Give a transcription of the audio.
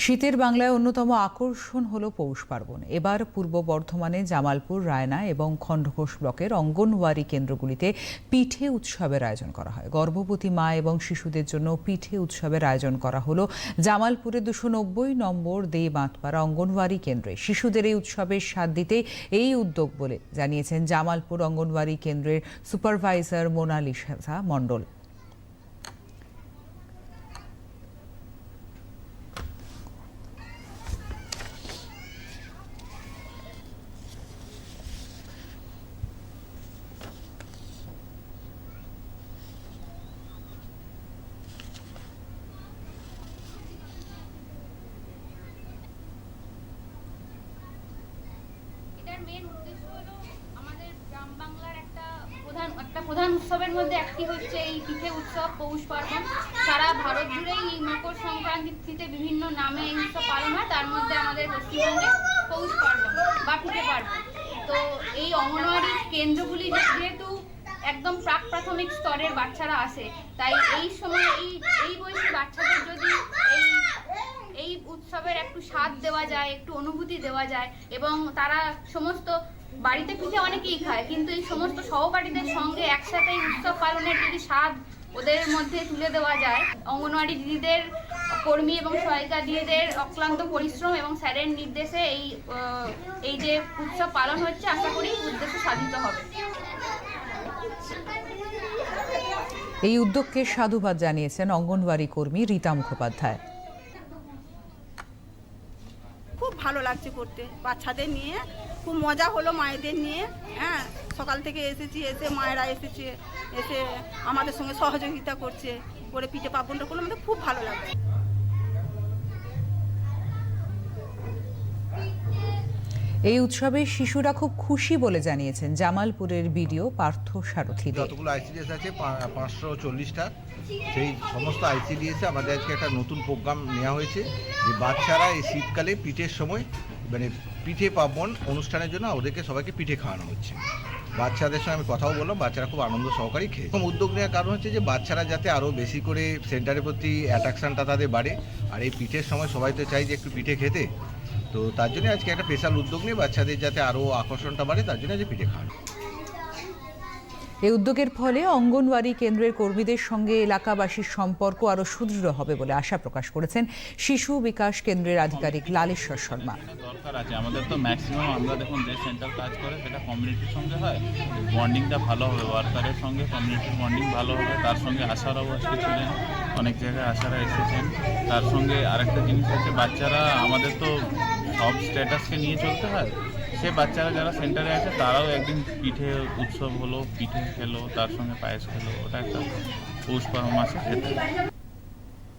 শীতের বাংলায় অন্যতম আকর্ষণ হলো পৌষ পার্বণ। এবার পূর্ব বর্ধমানে জামালপুর, রায়না এবং খণ্ডঘোষ ব্লকের অঙ্গনওয়াড়ি কেন্দ্রগুলিতে পিঠে উৎসবের আয়োজন করা হয়। গর্ভবতী মা এবং শিশুদের জন্য পিঠে উৎসবের আয়োজন করা হলো জামালপুরে 290 নম্বর দে বাঁধপাড়া অঙ্গনওয়াড়ি কেন্দ্রে। শিশুদের এই উৎসবের স্বাদ দিতে এই উদ্যোগ বলে জানিয়েছেন জামালপুর অঙ্গনওয়াড়ি কেন্দ্রের সুপারভাইজার মোনালিসা মণ্ডল। মেন উদ্দেশ্য হলো আমাদের গ্রাম বাংলার একটা প্রধান উৎসবের মধ্যে একটি হচ্ছে এই পিঠে উৎসব পৌষ পার্বণ। সারা ভারত জুড়েই এই মকর সংক্রান্তির তিথিতে বিভিন্ন নামে এই উৎসব পালন হয়, তার মধ্যে আমাদের পশ্চিমবঙ্গে পৌষ পার্বণ বা পিঠে পার্বণ। তো এই অঙ্গনওয়াড়ি কেন্দ্রগুলি যেহেতু একদম প্রাক প্রাথমিক স্তরের বাচ্চারা আসে, তাই এই সময় এই বয়সী বাচ্চাদের যদি এই উৎসবের একটু স্বাদ দেওয়া যায়, একটু অনুভূতি দেওয়া যায় এবং তারা সমস্ত বাড়িতে পিঠে অনেকেই খায়, কিন্তু এই সমস্ত সহপাঠীদের সঙ্গে একসাথে এই উৎসব পালনের যদি স্বাদ ওদের মধ্যে তুলে দেওয়া যায়, অঙ্গনওয়াড়ি দিদিদের, কর্মী এবং সহায়িকা দিদিদের অক্লান্ত পরিশ্রম এবং স্যারের নির্দেশে এই যে উৎসব পালন হচ্ছে, আশা করি উদ্দেশ্য সাধিত হবে। এই উদ্যোগকে সাধুবাদ জানিয়েছেন অঙ্গনওয়াড়ি কর্মী রীতা মুখোপাধ্যায়। খুব ভালো লাগছে করতে, বাচ্চাদের নিয়ে খুব মজা হলো, মায়েদের নিয়ে। হ্যাঁ, সকাল থেকে এসে মায়েরা এসে আমাদের সঙ্গে সহযোগিতা করছে, করে পিঠে পার্বণটা করলে আমাদের খুব ভালো লাগছে। এই উৎসবে শিশুরা খুব খুশি বলে জানিয়েছেন জামালপুরের বিডিও পার্থ সারথী। যতগুলো আইসিডিএস আছে 540টা, সেই সমস্ত আইসিডিএসে আমাদের আজকে একটা নতুন প্রোগ্রাম নেওয়া হয়েছে যে বাচ্চারা এই শীতকালে পিঠের সময় মানে পিঠে পার্বণ অনুষ্ঠানের জন্য ওদেরকে সবাইকে পিঠে খাওয়ানো হচ্ছে। বাচ্চাদের সঙ্গে আমি কথাও বললাম, বাচ্চারা খুব আনন্দ সহকারে খেয়ে। এরকম উদ্যোগ নেওয়ার কারণ হচ্ছে যে বাচ্চারা যাতে আরও বেশি করে সেন্টারের প্রতি অ্যাট্রাকশনটা তাদের বাড়ে, আর এই পিঠের সময় সবাই তো চাই যে একটু পিঠে খেতে, তো তার জন্য আজকে একটা স্পেশাল উদ্যোগ নিয়ে বাচ্চাদের যাতে আরও আকর্ষণটা বাড়ে তার জন্য আজকে পিঠে খাওয়ানো। এই উদ্যোগের ফলে অঙ্গনওয়াড়ি কেন্দ্রের কর্মীদের সঙ্গে এলাকাবাসীর সম্পর্ক আরও সুদৃঢ় হবে বলে আশা প্রকাশ করেছেন শিশু বিকাশ কেন্দ্রের আধিকারিক লালেশ্বর শর্মা। দরকার আছে আমাদের তো ম্যাক্সিমাম, আমরা দেখুন যে সেন্টার কাজ করে সেটা কমিউনিটির সঙ্গে হয়, বন্ডিংটা ভালো হবে, ওয়ার্কারের সঙ্গে কমিউনিটির বন্ডিং ভালো হবে। তার সঙ্গে আশারাও আজকে ছিলেন, অনেক জায়গায় আশারা এসেছেন। তার সঙ্গে আরেকটা জিনিস হচ্ছে বাচ্চারা, আমাদের তো সব স্ট্যাটাসকে নিয়ে চলতে হয়, সে বাচ্চারা যারা সেন্টারে আছে তারাও একদিন পিঠে উৎসব হলো, পিঠে খেলো, তার সঙ্গে পায়েস খেলো, ওটা একটা পৌষ মাসে খেতে।